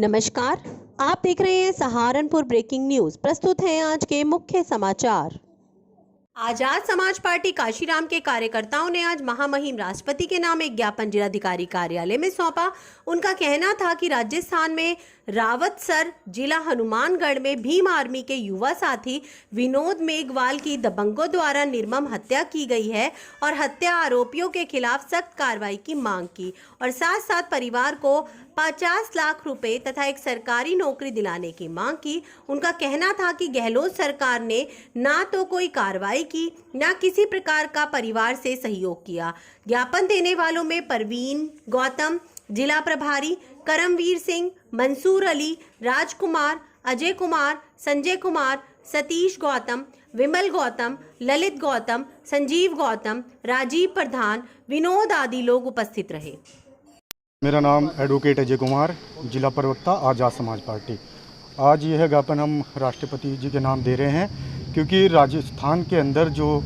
नमस्कार, आप देख रहे हैं सहारनपुर ब्रेकिंग न्यूज। प्रस्तुत हैं आज के मुख्य समाचार। आजाद समाज पार्टी काशीराम के कार्यकर्ताओं ने आज महामहिम राष्ट्रपति के नाम एक ज्ञापन जिलाधिकारी कार्यालय में सौंपा। उनका कहना था कि राजस्थान में रावतसर जिला हनुमानगढ़ में भीम आर्मी के युवा साथी विनोद मेघवाल की दबंगों द्वारा निर्मम हत्या की गई है और हत्या आरोपियों के खिलाफ सख्त कार्रवाई की मांग की और साथ साथ परिवार को 50 लाख रुपए तथा एक सरकारी नौकरी दिलाने की मांग की। उनका कहना था कि गहलोत सरकार ने ना तो कोई कार्रवाई की, ना किसी प्रकार का परिवार से सहयोग किया। ज्ञापन देने वालों में परवीन गौतम, जिला प्रभारी करमवीर सिंह, मंसूर अली, राजकुमार, अजय कुमार, संजय कुमार, सतीश गौतम, विमल गौतम, ललित गौतम, संजीव गौतम, राजीव प्रधान, विनोद आदि लोग उपस्थित रहे। मेरा नाम एडवोकेट अजय कुमार, जिला प्रवक्ता आजाद समाज पार्टी। आज यह ज्ञापन हम राष्ट्रपति जी के नाम दे रहे हैं क्योंकि राजस्थान के अंदर जो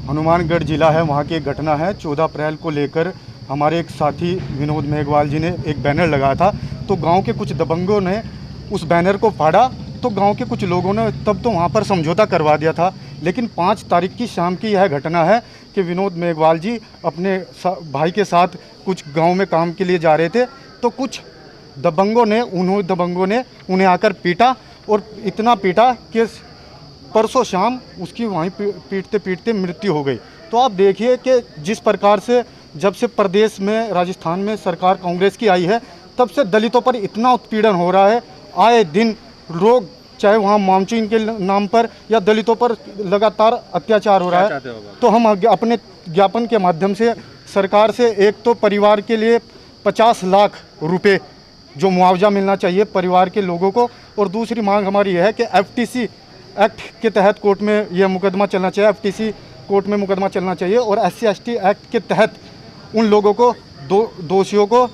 हनुमानगढ़ जिला है वहाँ की एक घटना है। 14 अप्रैल को लेकर हमारे एक साथी विनोद मेघवाल जी ने एक बैनर लगाया था, तो गांव के कुछ दबंगों ने उस बैनर को फाड़ा, तो गांव के कुछ लोगों ने तब तो वहाँ पर समझौता करवा दिया था। लेकिन 5 तारीख की शाम की यह घटना है कि विनोद मेघवाल जी अपने भाई के साथ कुछ गांव में काम के लिए जा रहे थे, तो कुछ दबंगों ने उन्हें आकर पीटा और इतना पीटा कि परसों शाम उसकी वहीं पीटते पीटते मृत्यु हो गई। तो आप देखिए कि जिस प्रकार से जब से प्रदेश में राजस्थान में सरकार कांग्रेस की आई है, तब से दलितों पर इतना उत्पीड़न हो रहा है। आए दिन लोग, चाहे वहाँ मामचीन के नाम पर या दलितों पर लगातार अत्याचार हो रहा है। तो हम अपने ज्ञापन के माध्यम से सरकार से एक तो परिवार के लिए 50 लाख रुपए जो मुआवजा मिलना चाहिए परिवार के लोगों को, और दूसरी मांग हमारी यह है कि FTC एक्ट के तहत कोर्ट में यह मुकदमा चलना चाहिए, FTC कोर्ट में मुकदमा चलना चाहिए और SC/ST एक्ट के तहत उन लोगों को दोषियों को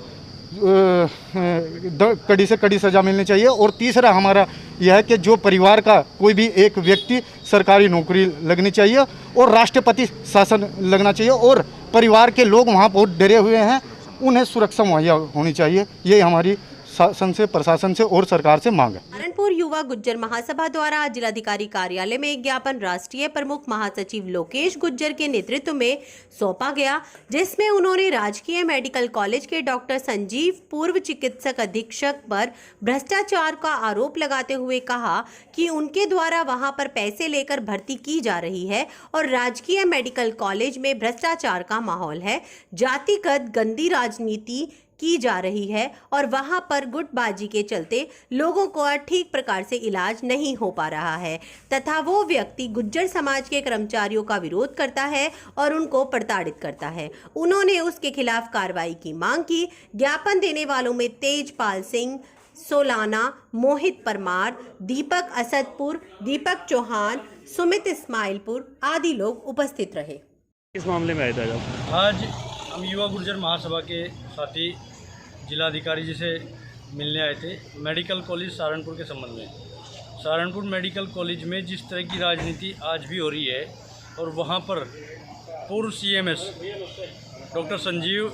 कड़ी से कड़ी सज़ा मिलनी चाहिए। और तीसरा हमारा यह है कि जो परिवार का कोई भी एक व्यक्ति सरकारी नौकरी लगनी चाहिए और राष्ट्रपति शासन लगना चाहिए और परिवार के लोग वहाँ बहुत डरे हुए हैं, उन्हें सुरक्षा मुहैया होनी चाहिए। ये हमारी शासन से, प्रशासन से और सरकार से मांग है। सहारनपुर युवा गुज्जर महासभा द्वारा आज जिलाधिकारी कार्यालय में एक ज्ञापन राष्ट्रीय प्रमुख महासचिव लोकेश गुज्जर के नेतृत्व में सौंपा गया, जिसमें उन्होंने राजकीय मेडिकल कॉलेज के डॉक्टर संजीव पूर्व चिकित्सक अधीक्षक पर भ्रष्टाचार का आरोप लगाते हुए कहा कि उनके द्वारा वहां पर पैसे लेकर भर्ती की जा रही है और राजकीय मेडिकल कॉलेज में भ्रष्टाचार का माहौल है, जातिगत गंदी राजनीति की जा रही है और वहां पर गुटबाजी के चलते लोगों को ठीक प्रकार से इलाज नहीं हो पा रहा है तथा वो व्यक्ति गुज्जर समाज के कर्मचारियों का विरोध करता है और उनको प्रताड़ित करता है। उन्होंने उसके खिलाफ कार्रवाई की मांग की। ज्ञापन देने वालों में तेजपाल सिंह, सोलाना, मोहित परमार, दीपक असदपुर, दीपक चौहान, सुमित इस्माइलपुर आदि लोग उपस्थित रहे। किस मामले में आए थे आज हम युवा गुर्जर महासभा के साथी जिलाधिकारी जी से मिलने आए थे मेडिकल कॉलेज सहारनपुर के संबंध में। सहारनपुर मेडिकल कॉलेज में जिस तरह की राजनीति आज भी हो रही है और वहाँ पर पूर्व CMS डॉक्टर संजीव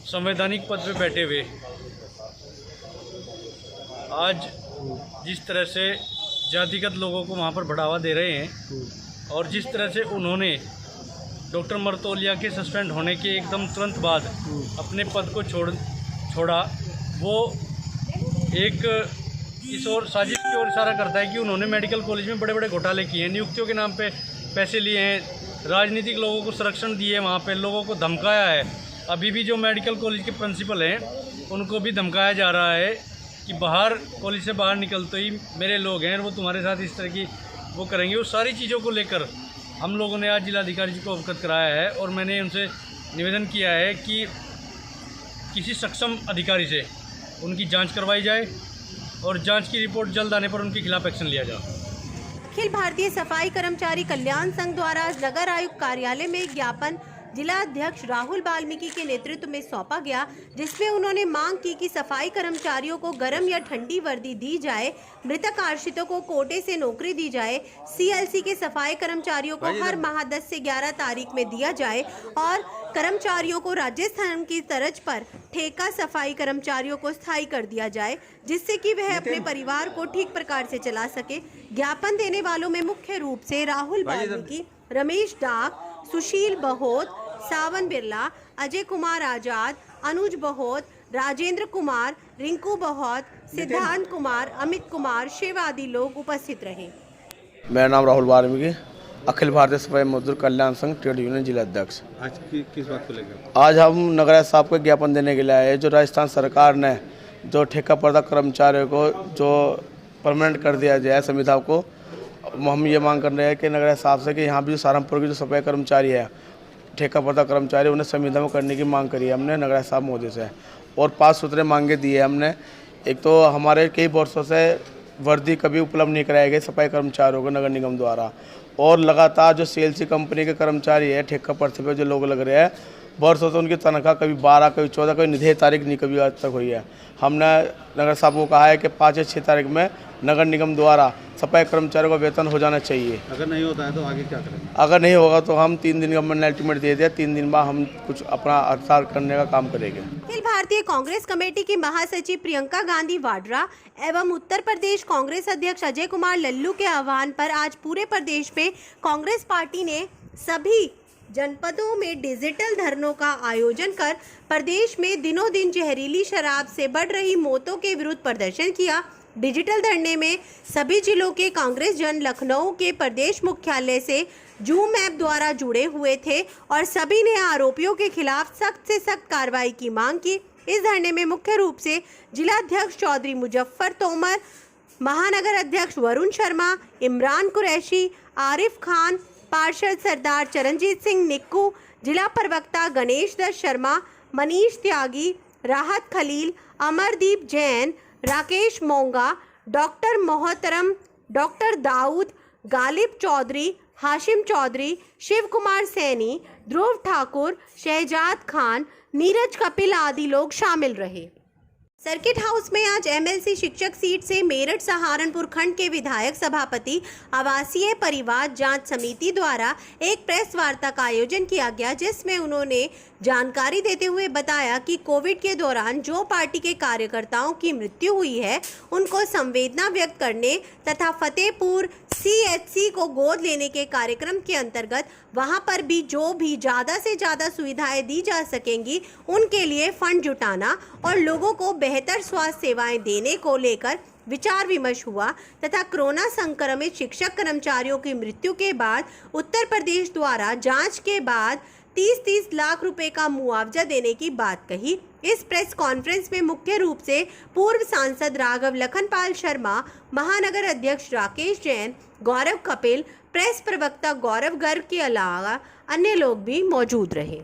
संवैधानिक पद पे बैठे हुए आज जिस तरह से जातिगत लोगों को वहाँ पर बढ़ावा दे रहे हैं और जिस तरह से उन्होंने डॉक्टर मर्तोलिया के सस्पेंड होने के एकदम तुरंत बाद अपने पद को छोड़ा, वो एक इस और साजिश की ओर इशारा करता है कि उन्होंने मेडिकल कॉलेज में बड़े बड़े घोटाले किए हैं, नियुक्तियों के नाम पे पैसे लिए हैं, राजनीतिक लोगों को संरक्षण दिए, वहाँ पे लोगों को धमकाया है। अभी भी जो मेडिकल कॉलेज के प्रिंसिपल हैं उनको भी धमकाया जा रहा है कि बाहर कॉलेज से बाहर निकलते ही मेरे लोग हैं और वो तुम्हारे साथ इस तरह की वो करेंगे। उस सारी चीज़ों को लेकर हम लोगों ने आज जिलाधिकारी जी को अवगत कराया है और मैंने उनसे निवेदन किया है कि किसी सक्षम अधिकारी से उनकी जांच करवाई जाए और जांच की रिपोर्ट जल्द आने पर उनके खिलाफ एक्शन लिया जाए। अखिल भारतीय सफाई कर्मचारी कल्याण संघ द्वारा आज नगर आयुक्त कार्यालय में एक ज्ञापन जिला अध्यक्ष राहुल वाल्मीकि के नेतृत्व में सौंपा गया, जिसमें उन्होंने मांग की कि सफाई कर्मचारियों को गर्म या ठंडी वर्दी दी जाए, मृतक आश्रितों को कोटे से नौकरी दी जाए, सीएलसी के सफाई कर्मचारियों को हर माह 10 से 11 तारीख में दिया जाए और कर्मचारियों को राजस्थान की तर्ज पर ठेका सफाई कर्मचारियों को स्थायी कर दिया जाए, जिससे कि वह अपने परिवार को ठीक प्रकार से चला सके। ज्ञापन देने वालों में मुख्य रूप से राहुल वाल्मीकि, रमेश डाक, सुशील बहोत, सावन बिरला, अजय कुमार आजाद, अनुज बहोत, राजेंद्र कुमार, रिंकू बहोत, सिद्धांत कुमार, अमित कुमार, शिव आदि लोग उपस्थित रहे। मेरा नाम राहुल वाल्मीकि, अखिल भारतीय सफाई मजदूर कल्याण संघ ट्रेड यूनियन जिला अध्यक्ष। आज किस बात को लेकर? आज हम नगर साहब को ज्ञापन देने के लिए आए हैं। जो राजस्थान सरकार ने जो ठेका पर्दा कर्मचारियों को जो परमानेंट कर दिया जाए संविदा को, हम ये मांग कर रहे हैं कि नगर साहब से कि यहाँ भी जो सहारनपुर के जो सफाई कर्मचारी है, ठेका पर्दा कर्मचारी, उन्हें संविदा में करने की मांग करी है हमने नगर साहब महोदय से, और 5 सूत्रें मांगे दिए हमने। एक तो हमारे कई वर्षों से वर्दी कभी उपलब्ध नहीं कराई गई सफाई कर्मचारियों को नगर निगम द्वारा, और लगातार जो सीएलसी कंपनी के कर्मचारी है ठेका पर्चे पे जो लोग लग रहे हैं, वर्षों से उनकी तनख्वाह कभी 12, कभी 14, कभी निर्धारित तारीख नहीं कभी आज तक हुई है। हमने नगर साहब को कहा है कि 5 या 6 तारीख में नगर निगम द्वारा सफाई कर्मचारियों का वेतन हो जाना चाहिए। अगर नहीं होता है तो आगे क्या करेंगे? अगर नहीं होगा तो हम 3 दिन का हमने अल्टीमेट दे दिया, 3 दिन बाद हम कुछ अपना हड़ताल करने का काम करेंगे। अखिल भारतीय कांग्रेस कमेटी की महासचिव प्रियंका गांधी वाड्रा एवं उत्तर प्रदेश कांग्रेस अध्यक्ष अजय कुमार लल्लू के आह्वान पर आज पूरे प्रदेश में कांग्रेस पार्टी ने सभी जनपदों में डिजिटल धरनों का आयोजन कर प्रदेश में दिनों दिन जहरीली शराब से बढ़ रही मौतों के विरुद्ध प्रदर्शन किया। डिजिटल धरने में सभी जिलों के कांग्रेस जन लखनऊ के प्रदेश मुख्यालय से जूम ऐप द्वारा जुड़े हुए थे और सभी ने आरोपियों के खिलाफ सख्त से सख्त कार्रवाई की मांग की। इस धरने में मुख्य रूप से जिला अध्यक्ष चौधरी मुजफ्फर तोमर, महानगर अध्यक्ष वरुण शर्मा, इमरान कुरैशी, आरिफ खान, पार्षद सरदार चरणजीत सिंह निक्कू, जिला प्रवक्ता गणेश दत्त शर्मा, मनीष त्यागी, राहत खलील, अमरदीप जैन, राकेश मोंगा, डॉक्टर मोहतरम, डॉक्टर दाऊद, गालिब चौधरी, हाशिम चौधरी, शिव कुमार सैनी, ध्रुव ठाकुर, शहजाद खान, नीरज कपिल आदि लोग शामिल रहे। सर्किट हाउस में आज एमएलसी शिक्षक सीट से मेरठ सहारनपुर खंड के विधायक सभापति आवासीय परिवार जांच समिति द्वारा एक प्रेस वार्ता का आयोजन किया गया, जिसमें उन्होंने जानकारी देते हुए बताया कि कोविड के दौरान जो पार्टी के कार्यकर्ताओं की मृत्यु हुई है उनको संवेदना व्यक्त करने तथा फतेहपुर सीएचसी को गोद लेने के कार्यक्रम के अंतर्गत वहां पर भी जो भी ज़्यादा से ज़्यादा सुविधाएं दी जा सकेंगी उनके लिए फंड जुटाना और लोगों को बेहतर स्वास्थ्य सेवाएं देने को लेकर विचार विमर्श हुआ तथा कोरोना संक्रमित शिक्षक कर्मचारियों की मृत्यु के बाद उत्तर प्रदेश द्वारा जांच के बाद 30-30 लाख रुपए का मुआवजा देने की बात कही। इस प्रेस कॉन्फ्रेंस में मुख्य रूप से पूर्व सांसद राघव लखनपाल शर्मा, महानगर अध्यक्ष राकेश जैन, गौरव कपिल, प्रेस प्रवक्ता गौरव गर्ग के अलावा अन्य लोग भी मौजूद रहे।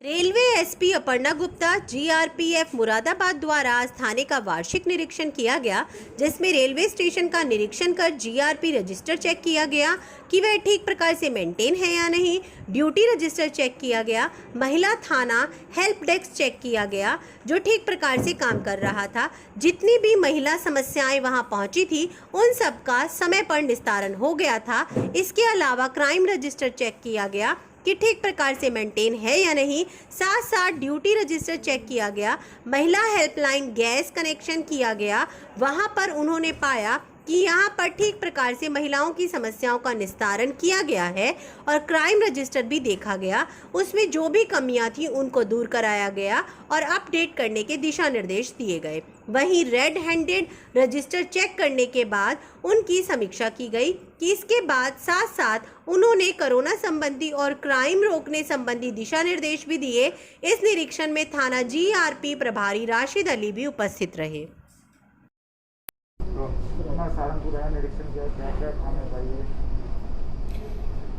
Railway SP Aparna Gupta, GRPF Moradabad द्वारा आज थाने का वार्षिक निरीक्षण किया गया, जिसमें रेलवे स्टेशन का निरीक्षण कर जीआरपी रजिस्टर चेक किया गया कि वह ठीक प्रकार से मेंटेन है या नहीं। ड्यूटी रजिस्टर चेक किया गया। महिला थाना हेल्प डेस्क चेक किया गया जो ठीक प्रकार से काम कर रहा था। जितनी भी महिला समस्याएं वहां पहुंची थी उन सब का समय पर निस्तारण हो गया था। इसके अलावा क्राइम रजिस्टर चेक किया गया कि ठीक प्रकार से मेंटेन है या नहीं। साथ साथ ड्यूटी रजिस्टर चेक किया गया। महिला हेल्पलाइन गैस कनेक्शन किया गया। वहां पर उन्होंने पाया कि यहाँ पर ठीक प्रकार से महिलाओं की समस्याओं का निस्तारण किया गया है और क्राइम रजिस्टर भी देखा गया। उसमें जो भी कमियां थी उनको दूर कराया गया और अपडेट करने के दिशा निर्देश दिए गए। वहीं रेड हैंडेड रजिस्टर चेक करने के बाद उनकी समीक्षा की गई कि इसके बाद साथ साथ उन्होंने कोरोना संबंधी और क्राइम रोकने संबंधी दिशा निर्देश भी दिए। इस निरीक्षण में थाना जीआरपी प्रभारी राशिद अली भी उपस्थित रहे।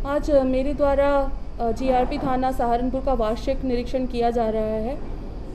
आज मेरे द्वारा जीआरपी थाना सहारनपुर का वार्षिक निरीक्षण किया जा रहा है।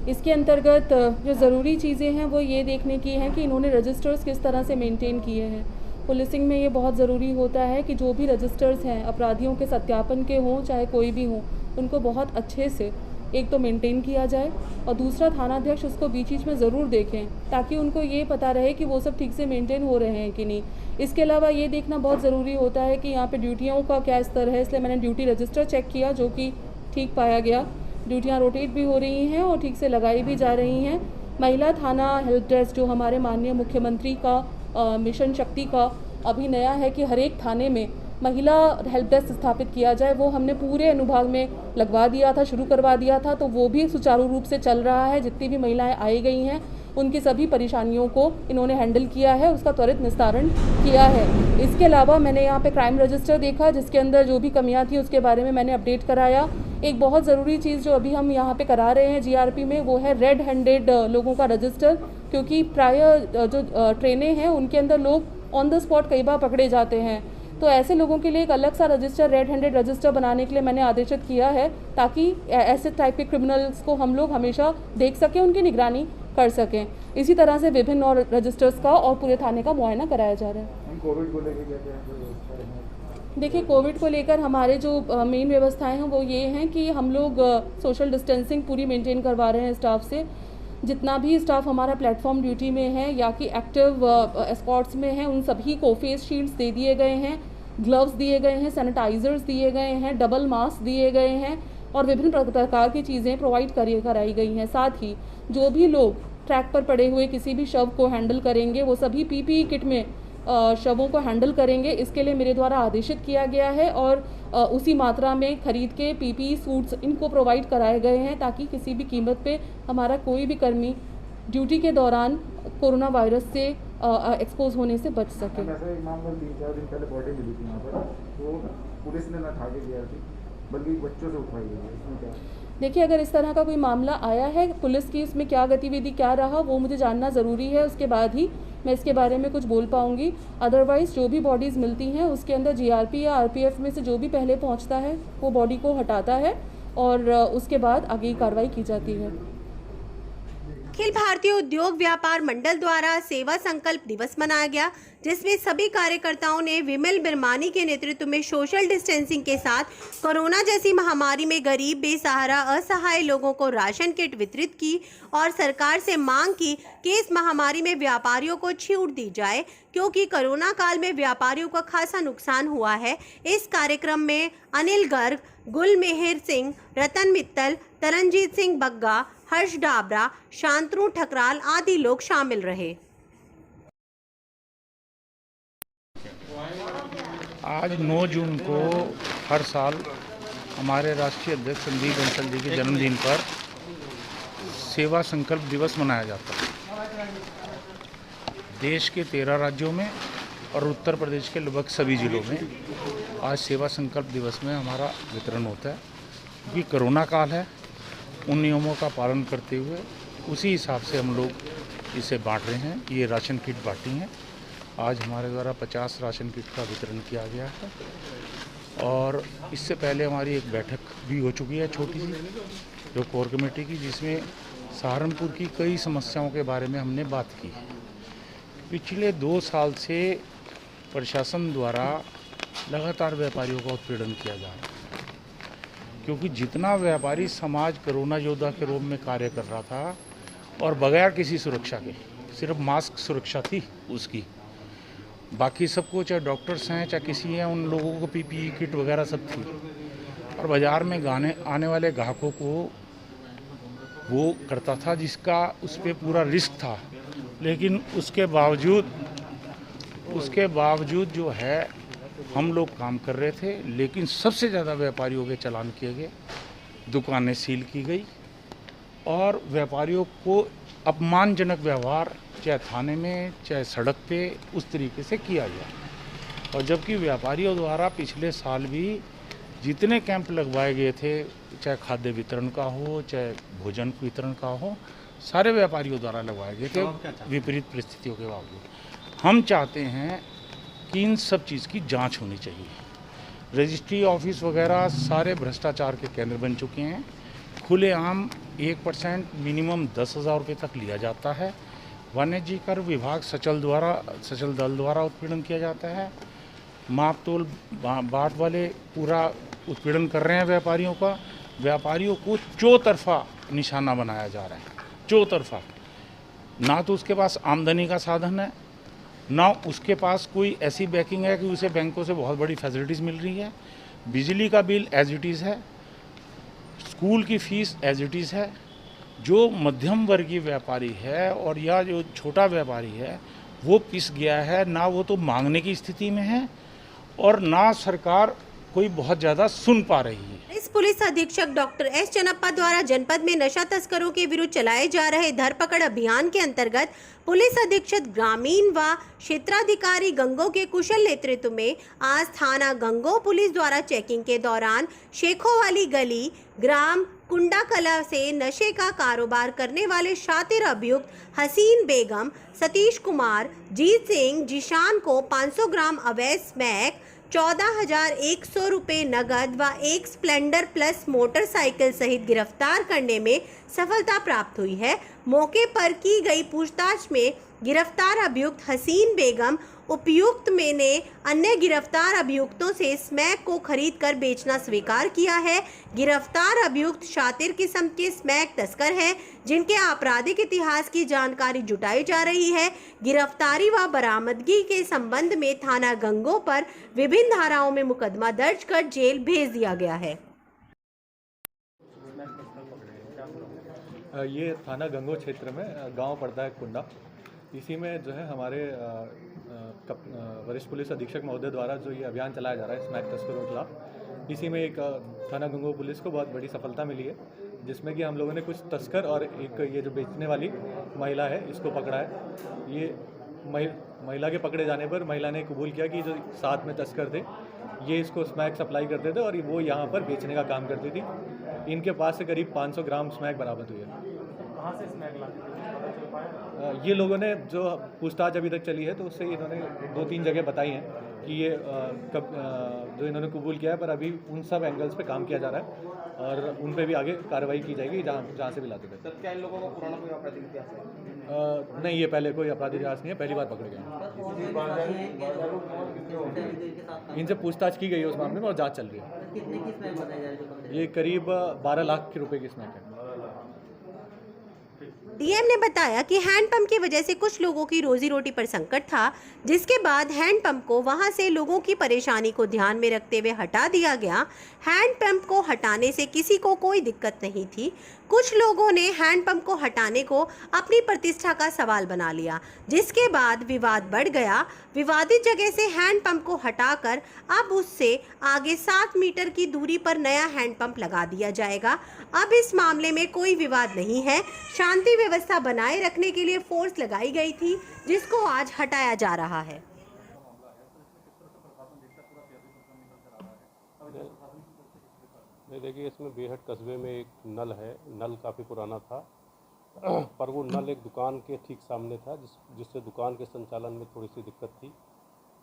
इसके अंतर्गत जो ज़रूरी चीज़ें हैं वो ये देखने की हैं कि इन्होंने रजिस्टर्स किस तरह से मेंटेन किए हैं। पुलिसिंग में ये बहुत ज़रूरी होता है कि जो भी रजिस्टर्स हैं अपराधियों के सत्यापन के हों चाहे कोई भी हों, उनको बहुत अच्छे से एक तो मेंटेन किया जाए और दूसरा थानाध्यक्ष उसको बीच बीच में ज़रूर देखें ताकि उनको ये पता रहे कि वो सब ठीक से मेंटेन हो रहे हैं कि नहीं। इसके अलावा ये देखना बहुत ज़रूरी होता है कि यहाँ पे ड्यूटियों का क्या स्तर है, इसलिए मैंने ड्यूटी रजिस्टर चेक किया जो कि ठीक पाया गया। ड्यूटियाँ रोटेट भी हो रही हैं और ठीक से लगाई भी जा रही हैं। महिला थाना हेल्प डेस्क जो हमारे माननीय मुख्यमंत्री का मिशन शक्ति का अभी नया है कि हर एक थाने में महिला हेल्प डेस्क स्थापित किया जाए, वो हमने पूरे अनुभाग में लगवा दिया था, शुरू करवा दिया था, तो वो भी सुचारू रूप से चल रहा है। जितनी भी महिलाएं आई गई हैं उनकी सभी परेशानियों को इन्होंने हैंडल किया है, उसका त्वरित निस्तारण किया है। इसके अलावा मैंने यहाँ पे क्राइम रजिस्टर देखा जिसके अंदर जो भी कमियाँ थी उसके बारे में मैंने अपडेट कराया। एक बहुत ज़रूरी चीज़ जो अभी हम यहाँ पे करा रहे हैं जीआरपी में वो है रेड हैंडेड लोगों का रजिस्टर, क्योंकि प्राय जो ट्रेनें हैं उनके अंदर लोग ऑन द स्पॉट कई बार पकड़े जाते हैं, तो ऐसे लोगों के लिए एक अलग सा रजिस्टर रेड हैंडेड रजिस्टर बनाने के लिए मैंने आदेशित किया है ताकि ऐसे टाइप के क्रिमिनल्स को हम लोग हमेशा देख सकें, उनकी निगरानी कर सकें। इसी तरह से विभिन्न और रजिस्टर्स का और पूरे थाने का मुआयना कराया जा रहा है। कोविड को लेकर क्या देखिए, कोविड को लेकर हमारे जो मेन व्यवस्थाएं हैं वो ये हैं कि हम लोग सोशल डिस्टेंसिंग पूरी मेंटेन करवा रहे हैं स्टाफ से। जितना भी स्टाफ हमारा प्लेटफॉर्म ड्यूटी में है या कि एक्टिव एस्कॉर्ट्स में है उन सभी को फेस शील्ड्स दे दिए गए हैं, ग्लव्स दिए गए हैं, सैनिटाइजर्स दिए गए हैं, डबल मास्क दिए गए हैं और विभिन्न प्रकार की चीज़ें प्रोवाइड कराई गई हैं। साथ ही जो भी लोग ट्रैक पर पड़े हुए किसी भी शव को हैंडल करेंगे वो सभी पीपीई किट में शवों को हैंडल करेंगे। इसके लिए मेरे द्वारा आदेशित किया गया है और उसी मात्रा में खरीद के पीपीई सूट्स इनको प्रोवाइड कराए गए हैं ताकि किसी भी कीमत पे हमारा कोई भी कर्मी ड्यूटी के दौरान कोरोना वायरस से एक्सपोज होने से बच सके। ऐसा एक मामला 3-4 दिन पहले बॉडी मिली थी यहाँ पर, तो पुलिस ने ना उठा के दिया थी बल्कि बच्चों से उठाई गई है, इसमें क्या? देखिए, अगर इस तरह का कोई मामला आया है, पुलिस की उसमें क्या गतिविधि क्या रहा वो मुझे जानना ज़रूरी है, उसके बाद ही मैं इसके बारे में कुछ बोल पाऊँगी। अदरवाइज़ जो भी बॉडीज़ मिलती हैं उसके अंदर जीआरपी या आरपीएफ में से जो भी पहले पहुँचता है वो बॉडी को हटाता है और उसके बाद आगे की कार्रवाई की जाती है। अखिल भारतीय उद्योग व्यापार मंडल द्वारा सेवा संकल्प दिवस मनाया गया, जिसमें सभी कार्यकर्ताओं ने विमल बिरमानी के नेतृत्व में सोशल डिस्टेंसिंग के साथ कोरोना जैसी महामारी में गरीब, बेसहारा, असहाय लोगों को राशन किट वितरित की और सरकार से मांग की कि इस महामारी में व्यापारियों को छूट दी जाए, क्योंकि कोरोना काल में व्यापारियों का खासा नुकसान हुआ है। इस कार्यक्रम में अनिल गर्ग, गुलमेहर सिंह, रतन मित्तल, तरनजीत सिंह बग्गा, हर्ष डाबरा, शांतनु ठकराल आदि लोग शामिल रहे। आज 9 जून को हर साल हमारे राष्ट्रीय अध्यक्ष संदीप बंसल जी के जन्मदिन पर सेवा संकल्प दिवस मनाया जाता है। देश के 13 राज्यों में और उत्तर प्रदेश के लगभग सभी जिलों में आज सेवा संकल्प दिवस में हमारा वितरण होता है। क्योंकि कोरोना काल है, उन नियमों का पालन करते हुए उसी हिसाब से हम लोग इसे बांट रहे हैं। ये राशन किट बांटी हैं। आज हमारे द्वारा 50 राशन किट का वितरण किया गया है और इससे पहले हमारी एक बैठक भी हो चुकी है छोटी सी, जो कोर कमेटी की, जिसमें सहारनपुर की कई समस्याओं के बारे में हमने बात की। पिछले 2 साल से प्रशासन द्वारा लगातार व्यापारियों का उत्पीड़न किया जा रहा है, क्योंकि जितना व्यापारी समाज कोरोना योद्धा के रूप में कार्य कर रहा था और बगैर किसी सुरक्षा के, सिर्फ मास्क सुरक्षा थी उसकी, बाकी सबको चाहे डॉक्टर्स हैं चाहे किसी हैं, उन लोगों को पीपीई किट वगैरह सब थी और बाज़ार में आने वाले ग्राहकों को वो करता था जिसका उस पर पूरा रिस्क था। लेकिन उसके बावजूद जो है हम लोग काम कर रहे थे, लेकिन सबसे ज़्यादा व्यापारियों के चालान किए गए, दुकानें सील की गई और व्यापारियों को अपमानजनक व्यवहार चाहे थाने में चाहे सड़क पे उस तरीके से किया गया। और जबकि व्यापारियों द्वारा पिछले साल भी जितने कैंप लगवाए गए थे, चाहे खाद्य वितरण का हो चाहे भोजन वितरण का हो, सारे व्यापारियों द्वारा लगवाए गए थे विपरीत परिस्थितियों के बावजूद। हम चाहते हैं कि इन सब चीज़ की जांच होनी चाहिए। रजिस्ट्री ऑफिस वगैरह सारे भ्रष्टाचार के केंद्र बन चुके हैं। खुलेआम 1% मिनिमम 10,000 रुपये तक लिया जाता है। वाणिज्य कर विभाग सचल दल द्वारा उत्पीड़न किया जाता है। माप तोल बाट वाले पूरा उत्पीड़न कर रहे हैं व्यापारियों का। व्यापारियों को चौतरफा निशाना बनाया जा रहा है, चौतरफा। ना तो उसके पास आमदनी का साधन है, ना उसके पास कोई ऐसी बैकिंग है कि उसे बैंकों से बहुत बड़ी फैसिलिटीज़ मिल रही है। बिजली का बिल एज इट इज़ है, स्कूल की फ़ीस एज इट इज़ है। जो मध्यम वर्गीय व्यापारी है और या जो छोटा व्यापारी है वो पिस गया है, ना वो तो मांगने की स्थिति में है और ना सरकार कोई बहुत ज़्यादा सुन पा रही है। इस पुलिस अधीक्षक डॉक्टर एस चन्नप्पा द्वारा जनपद में नशा तस्करों के विरुद्ध चलाए जा रहे धरपकड़ अभियान के अंतर्गत पुलिस अधीक्षक ग्रामीण व क्षेत्राधिकारी गंगो के कुशल नेतृत्व में आज थाना गंगो पुलिस द्वारा चेकिंग के दौरान शेखोवाली गली ग्राम कुंडाकला से नशे का कारोबार करने वाले शातिर अभियुक्त हसीन बेगम, सतीश कुमार, जीत सिंह, जिशान को 500 ग्राम अवैध स्मैक, 14,100 रुपये नगद व एक स्प्लेंडर प्लस मोटरसाइकिल सहित गिरफ्तार करने में सफलता प्राप्त हुई है। मौके पर की गई पूछताछ में गिरफ्तार अभियुक्त हसीन बेगम उपयुक्त में ने अन्य गिरफ्तार अभियुक्तों से स्मैक को खरीद कर बेचना स्वीकार किया है। गिरफ्तार अभियुक्त शातिर किस्म के स्मैक तस्कर हैं, जिनके आपराधिक इतिहास की जानकारी जुटाई जा रही है। गिरफ्तारी व बरामदगी के संबंध में थाना गंगो पर विभिन्न धाराओं में मुकदमा दर्ज कर जेल भेज दिया गया है। ये थाना गंगो क्षेत्र में गांव पड़ता है कुंडा। इसी में जो है हमारे वरिष्ठ पुलिस अधीक्षक महोदय द्वारा जो ये अभियान चलाया जा रहा है स्मैक तस्करों के खिलाफ, इसी में एक थाना गंगो पुलिस को बहुत बड़ी सफलता मिली है, जिसमें कि हम लोगों ने कुछ तस्कर और एक ये जो बेचने वाली महिला है इसको पकड़ा है। ये महिला के पकड़े जाने पर महिला ने कबूल किया कि जो साथ में तस्कर थे ये इसको स्मैक सप्लाई करते थे और वो यहाँ पर बेचने का काम करती थी। इनके पास से करीब 500 ग्राम स्मैक बरामद हुई है। कहाँ से स्मैक लाते थे? ये लोगों ने जो पूछताछ अभी तक चली है तो उससे इन्होंने 2-3 जगह बताई हैं कि ये जो इन्होंने कबूल किया है, पर अभी उन सब एंगल्स पे काम किया जा रहा है और उन पे भी आगे कार्रवाई की जाएगी जहाँ से भी लाते थे। क्या इन लोगों को पुराना कोई आपराधिक इतिहास है? नहीं, ये पहले कोई आपराधिक इतिहास नहीं है, पहली बार पकड़े गए। इनसे पूछताछ की गई है उस मामले में और जाँच चल रही है। कितने की स्मैक बताई जा रही है? ये करीब 12 लाख रुपए की स्मैक है। डीएम ने बताया कि हैंडपंप की वजह से कुछ लोगों की रोजी रोटी पर संकट था, जिसके बाद हैंडपंप को वहां से लोगों की परेशानी को ध्यान में रखते हुए हटा दिया गया। हैंडपंप को हटाने से किसी को कोई दिक्कत नहीं थी। कुछ लोगों ने हैंडपंप को हटाने को अपनी प्रतिष्ठा का सवाल बना लिया, जिसके बाद विवाद बढ़ गया। विवादित जगह से हैंडपंप को हटाकर अब उससे आगे 7 मीटर की दूरी पर नया हैंडपंप लगा दिया जाएगा। अब इस मामले में कोई विवाद नहीं है। शांति व्यवस्था बनाए रखने के लिए फोर्स लगाई गई थी, जिसको आज हटाया जा रहा है। नहीं, देखिए इसमें बेहट कस्बे में एक नल है। नल काफ़ी पुराना था पर वो नल एक दुकान के ठीक सामने था, जिससे दुकान के संचालन में थोड़ी सी दिक्कत थी।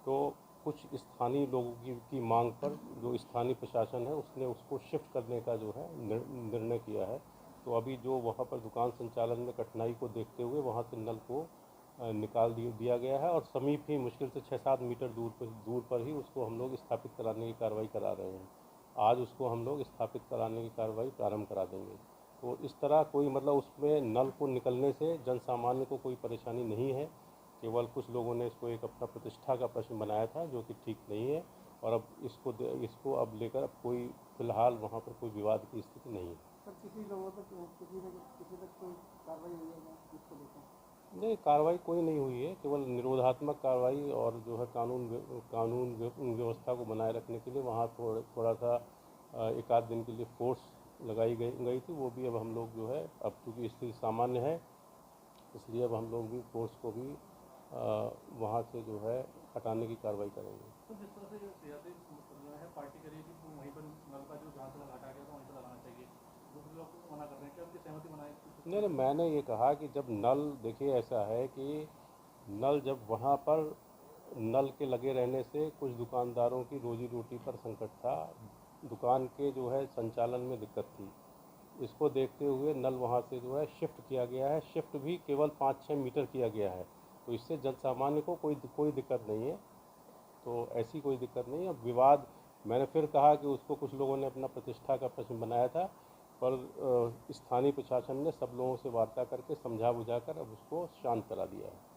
तो कुछ स्थानीय लोगों की मांग पर जो स्थानीय प्रशासन है उसने उसको शिफ्ट करने का जो है निर्णय किया है। तो अभी जो वहाँ पर दुकान संचालन में कठिनाई को देखते हुए वहाँ से नल को निकाल दिया गया है और समीप ही मुश्किल से 6-7 मीटर दूर पर ही उसको हम लोग स्थापित कराने की कार्रवाई करा रहे हैं। आज उसको हम लोग स्थापित कराने की कार्रवाई प्रारंभ करा देंगे। तो इस तरह कोई मतलब उसमें नल को निकलने से जन सामान्य को कोई परेशानी नहीं है। केवल कुछ लोगों ने इसको एक अपना प्रतिष्ठा का प्रश्न बनाया था, जो कि ठीक नहीं है और अब इसको अब लेकर अब कोई फिलहाल वहाँ पर कोई विवाद की स्थिति नहीं है। किसी लोगों तक कोई कार्रवाई हुई है इसको लेकर? नहीं, कार्रवाई कोई नहीं हुई है। केवल निरोधात्मक कार्रवाई और जो है कानून व्यवस्था को बनाए रखने के लिए वहाँ थोड़ा सा 1-आध दिन के लिए फोर्स लगाई गई थी। वो भी अब हम लोग जो है, अब चूँकि स्थिति सामान्य है इसलिए अब हम लोग भी फोर्स को भी वहाँ से जो है हटाने की कार्रवाई करेंगे। तो जिस तरह से सियासी है पार्टी करेगी तो वहीं पर नल का जो जहाँ से हटा गया था वहीं पर लगाना चाहिए, दूसरे लोग मना कर रहे हैं, क्या उनकी सहमति बनाई? नहीं, मैंने ये कहा कि जब नल, देखिए ऐसा है कि नल जब वहाँ पर नल के लगे रहने से कुछ दुकानदारों की रोजी रोटी पर संकट था, दुकान के जो है संचालन में दिक्कत थी। इसको देखते हुए नल वहाँ से जो है शिफ्ट किया गया है। शिफ्ट भी केवल 5-6 मीटर किया गया है, तो इससे जन सामान्य को कोई दिक्कत नहीं है। तो ऐसी कोई दिक्कत नहीं है। अब विवाद मैंने फिर कहा कि उसको कुछ लोगों ने अपना प्रतिष्ठा का प्रश्न बनाया था, पर स्थानीय प्रशासन ने सब लोगों से वार्ता करके समझा बुझा कर अब उसको शांत करा दिया है।